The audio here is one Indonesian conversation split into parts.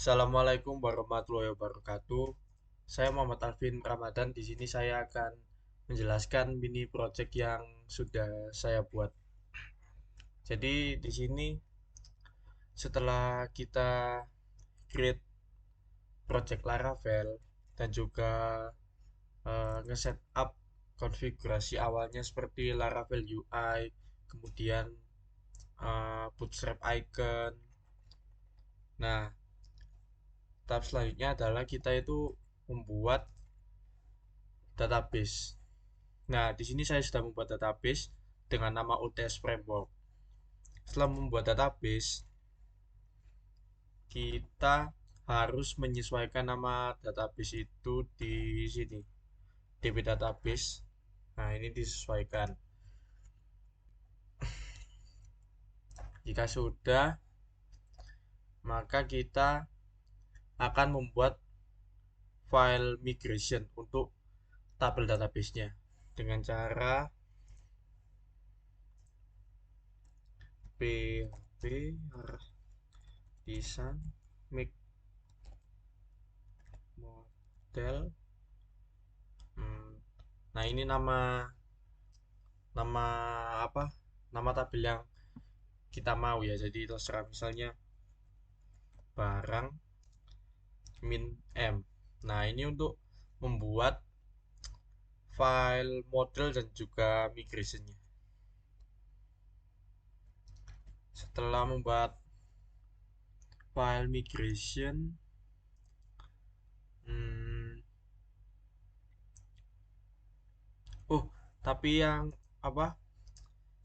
Assalamualaikum warahmatullahi wabarakatuh. Saya Muhammad Alvin Ramadan. Di sini saya akan menjelaskan mini project yang sudah saya buat. Jadi di sini setelah kita create project Laravel dan juga nge-set up konfigurasi awalnya seperti Laravel UI, kemudian Bootstrap icon. Nah, tahap selanjutnya adalah kita itu membuat database. Nah, di sini saya sudah membuat database dengan nama UTS Framework. Setelah membuat database, kita harus menyesuaikan nama database itu di sini, DB database. Nah, ini disesuaikan. Jika sudah, maka kita akan membuat file migration untuk tabel database-nya dengan cara php artisan make model. Nah, ini nama nama apa? Nama tabel yang kita mau ya. Jadi terserah misalnya barang min m. Nah, ini untuk membuat file model dan juga migrationnya. Setelah membuat file migration, hmm, tapi yang apa?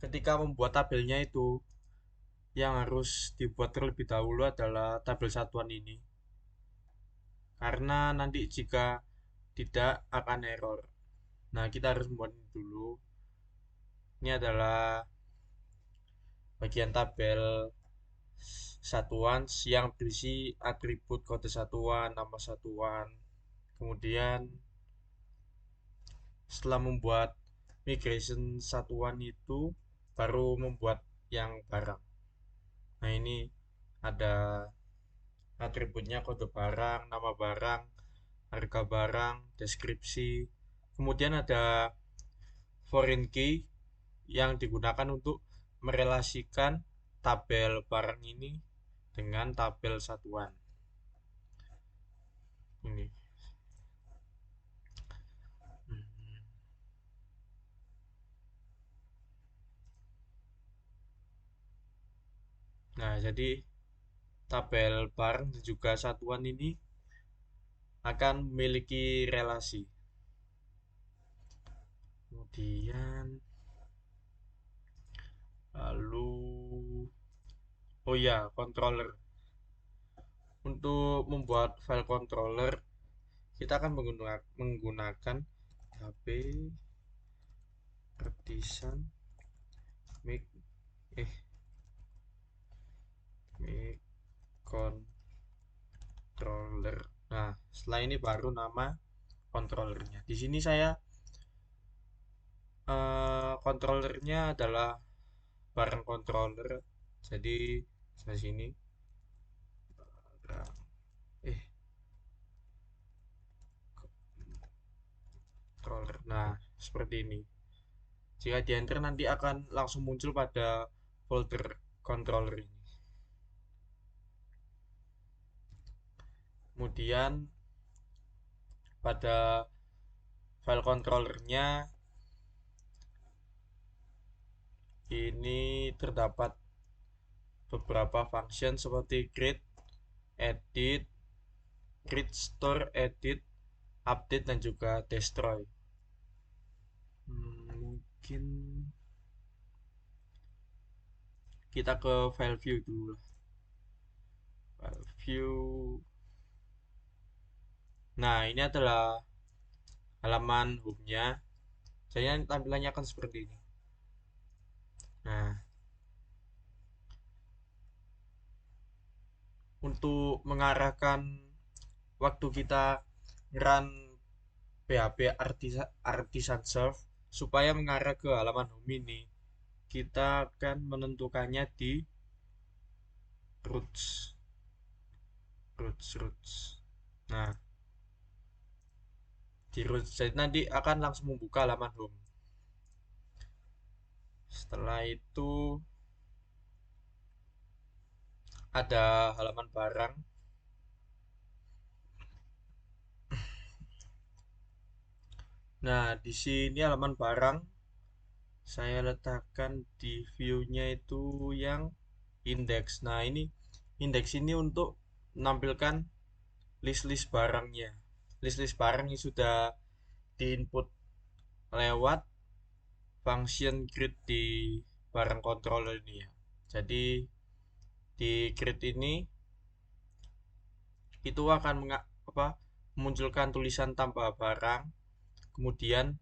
Ketika membuat tabelnya itu, yang harus dibuat terlebih dahulu adalah tabel satuan ini. Karena nanti jika tidak akan error. Nah, kita harus membuat ini dulu. Ini adalah bagian tabel satuan yang berisi atribut kode satuan, nama satuan. Kemudian setelah membuat migration satuan itu baru membuat yang barang. Nah, ini ada atributnya kode barang, nama barang, harga barang, deskripsi. Kemudian ada foreign key yang digunakan untuk merelasikan tabel barang ini dengan tabel satuan. Ini. Nah, jadi tabel barang dan juga satuan ini akan memiliki relasi. Kemudian lalu oh ya, controller. Untuk membuat file controller, kita akan menggunakan HP artisan make make controller. Nah, setelah ini baru nama controllernya. Di sini saya controllernya adalah barang controller. Jadi di sini controller. Nah, seperti ini. Jika di enter nanti akan langsung muncul pada folder controller ini. Kemudian pada file controllernya ini terdapat beberapa function seperti create, edit, create, store, edit, update, dan juga destroy. Mungkin kita ke file view dulu. File view. Nah, ini adalah halaman home-nya. Jadi tampilannya akan seperti ini. Nah, untuk mengarahkan waktu kita run PHP artisan serve supaya mengarah ke halaman home ini, kita akan menentukannya di roots. roots. Nah, di roots jadi nanti akan langsung membuka halaman home. Setelah itu ada halaman barang. Nah, di sini halaman barang saya letakkan di view-nya itu yang indeks. Nah, ini indeks ini untuk menampilkan list-list barangnya. List-list barang yang sudah diinput lewat function create di barang controller ini ya. Jadi di create ini itu akan memunculkan tulisan tambah barang, kemudian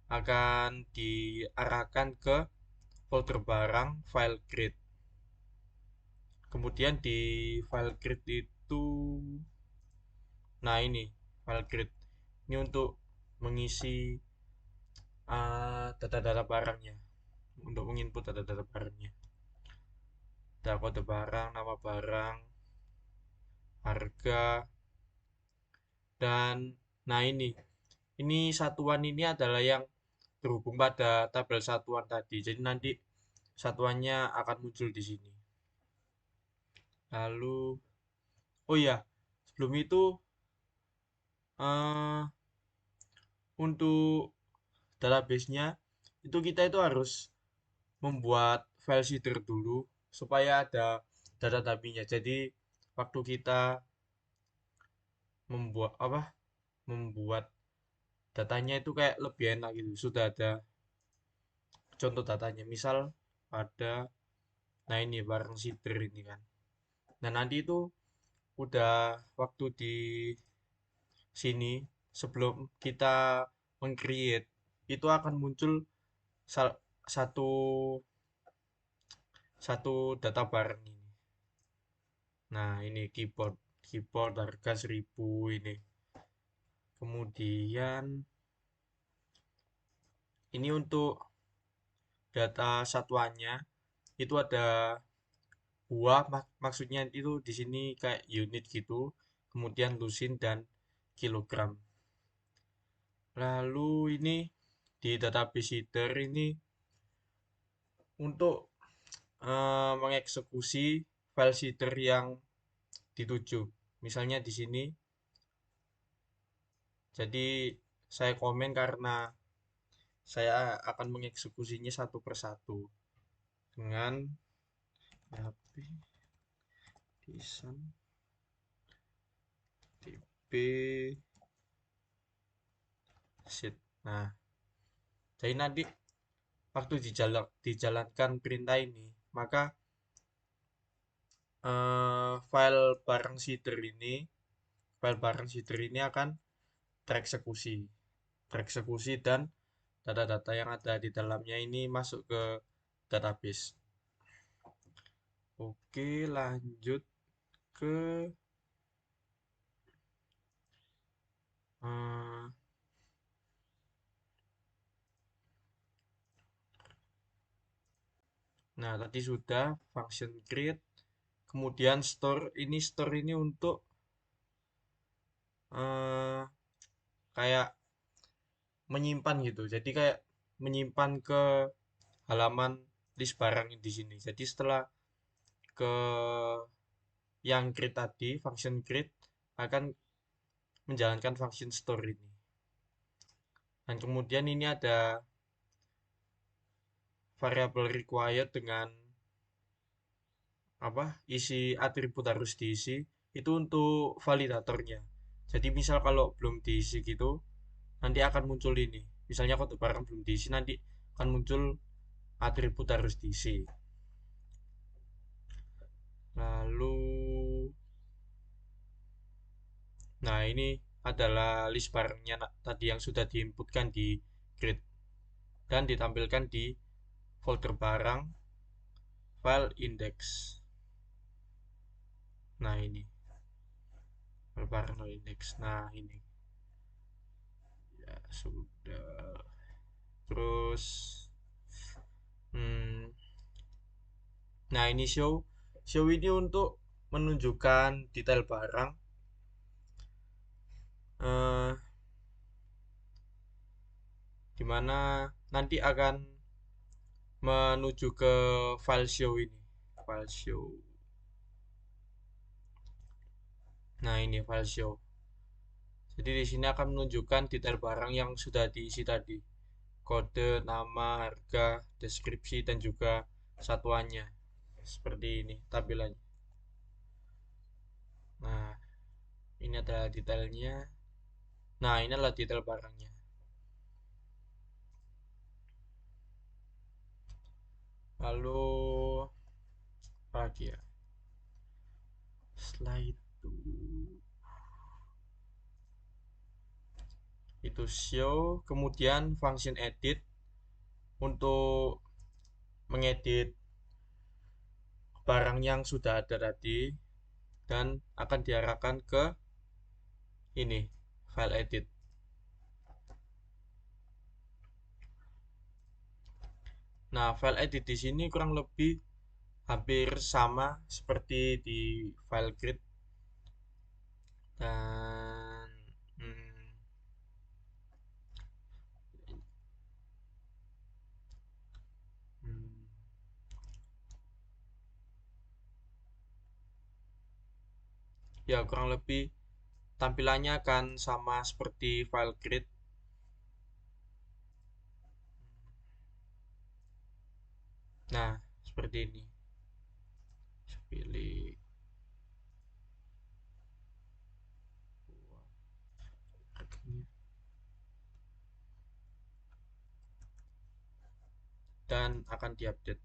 akan diarahkan ke folder barang file create. Kemudian di file create itu, nah ini file create ini untuk mengisi data-data barangnya, untuk menginput data-data barangnya. Ada kode barang, nama barang, harga, dan nah ini satuan ini adalah yang terhubung pada tabel satuan tadi. Jadi nanti satuannya akan muncul di sini. Lalu, oh ya, sebelum itu eh, untuk database-nya itu kita itu harus membuat file seeder dulu supaya ada data dummy-nya. Jadi waktu kita membuat datanya itu kayak lebih enak gitu. Sudah ada contoh datanya. Misal ada, nah ini barang seeder ini kan. Nah nanti itu udah waktu di sini sebelum kita meng-create itu akan muncul satu satu data barang ini. Nah, ini keyboard harga 1000 ini. Kemudian ini untuk data satuannya itu ada buah maksudnya itu di sini kayak unit gitu. Kemudian lusin dan kilogram. Lalu ini di database header ini untuk mengeksekusi file seeder yang dituju. Misalnya di sini, jadi saya komen karena saya akan mengeksekusinya satu persatu dengan php design db sheet. Nah, jadi nanti waktu dijalankan perintah ini, maka file barang seeder ini akan tereksekusi, dan data-data yang ada di dalamnya ini masuk ke database. Oke, lanjut ke eh, nah tadi sudah function create, kemudian store ini untuk eh, kayak menyimpan gitu. Jadi kayak menyimpan ke halaman list barang di sini. Jadi setelah ke yang create tadi, function create akan menjalankan function store ini. Dan kemudian ini ada variable required dengan isi atribut harus diisi itu untuk validatornya. Jadi misal kalau belum diisi gitu, nanti akan muncul ini. Misalnya kode barang belum diisi, nanti akan muncul atribut harus diisi. Lalu, nah ini adalah list barangnya tadi yang sudah diinputkan di grid dan ditampilkan di folder barang file index. Nah ini file barang file index. Nah ini ya sudah. Terus, hmm, nah ini show ini untuk menunjukkan detail barang, eh, dimana nanti akan menuju ke file show ini, file show. Nah, ini file show. Jadi di sini akan menunjukkan detail barang yang sudah diisi tadi. Kode, nama, harga, deskripsi, dan juga satuannya. Seperti ini tampilannya. Nah, ini adalah detailnya. Nah, ini adalah detail barangnya. Lalu, apa lagi ya? Setelah itu show, kemudian function edit untuk mengedit barang yang sudah ada tadi dan akan diarahkan ke ini file edit. Nah, file edit di sini kurang lebih hampir sama seperti di file grid dan hmm, hmm, ya kurang lebih tampilannya akan sama seperti file grid. Nah, seperti ini. Pilih dan akan diupdate.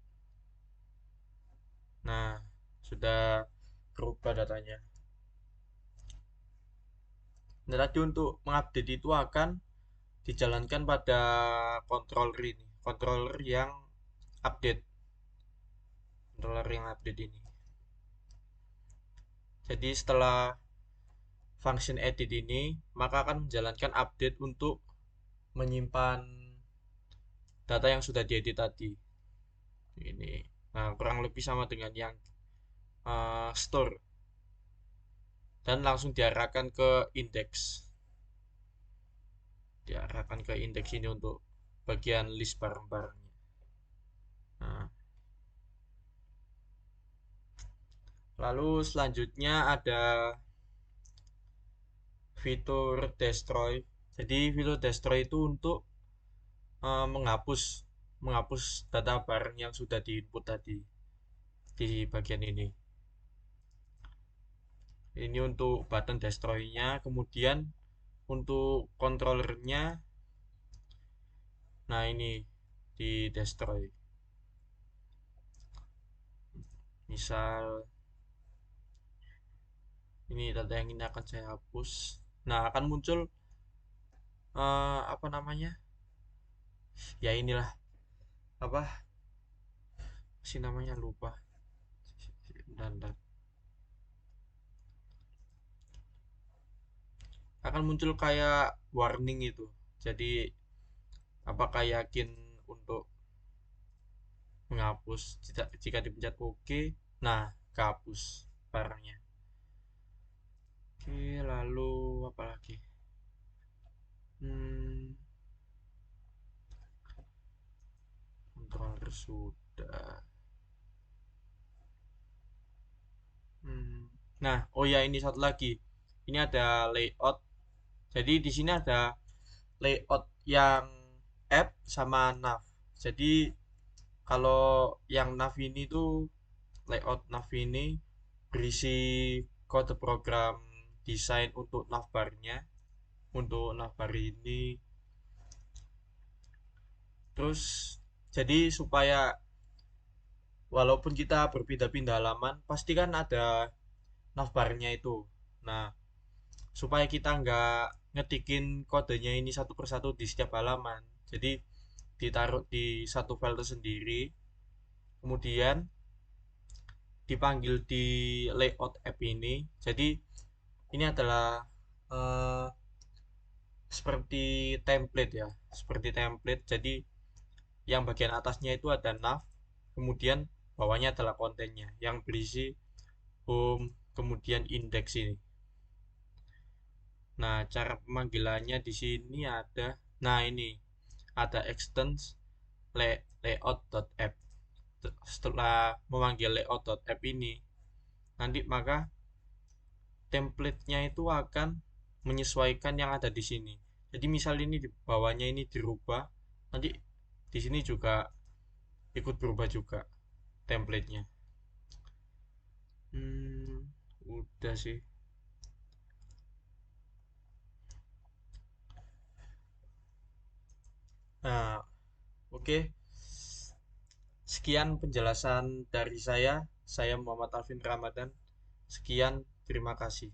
Nah, sudah berubah datanya. Nah, tadi untuk mengupdate itu akan dijalankan pada controller ini, update, controller yang update ini. Jadi setelah function edit ini, maka akan menjalankan update untuk menyimpan data yang sudah diedit tadi. Ini, nah kurang lebih sama dengan yang store dan langsung diarahkan ke indeks. Diarahkan ke indeks ini untuk bagian list barang-barangnya. Nah, lalu selanjutnya ada fitur destroy. Jadi fitur destroy itu untuk menghapus menghapus data barang yang sudah diinput tadi di bagian ini. Ini untuk button destroy-nya, kemudian untuk controllernya, nah ini di destroy. Misal ini data yang ini akan saya hapus. Nah, akan muncul apa namanya? Ya inilah apa sih namanya lupa. Dan akan muncul kayak warning itu. Jadi apakah yakin untuk menghapus? Jika dipencet OK, nah kehapus barangnya. Oke, lalu apa lagi? Hmm, controller sudah. Hmm. Nah, oh ya ini satu lagi. Ini ada layout. Jadi di sini ada layout yang app sama nav. Jadi kalau yang nav ini tuh layout nav ini berisi kode program desain untuk navbarnya, untuk navbar ini. Terus jadi supaya walaupun kita berpindah-pindah halaman, pasti kan ada navbarnya itu. Nah, supaya kita nggak ngetikin kodenya ini satu persatu di setiap halaman. Jadi ditaruh di satu file tersendiri, kemudian dipanggil di layout app ini. Jadi ini adalah eh, seperti template ya, seperti template. Jadi yang bagian atasnya itu ada nav, kemudian bawahnya adalah kontennya yang berisi home, kemudian indeks ini. Nah, cara pemanggilannya di sini ada, nah ini ada extends layout.app. Setelah memanggil layout.app ini, nanti maka template-nya itu akan menyesuaikan yang ada di sini. Jadi misal ini di bawahnya ini dirubah, nanti di sini juga ikut berubah juga template-nya. Udah sih. Nah, oke. Sekian penjelasan dari saya. Saya Muhammad Alvin Ramadan. Sekian, terima kasih.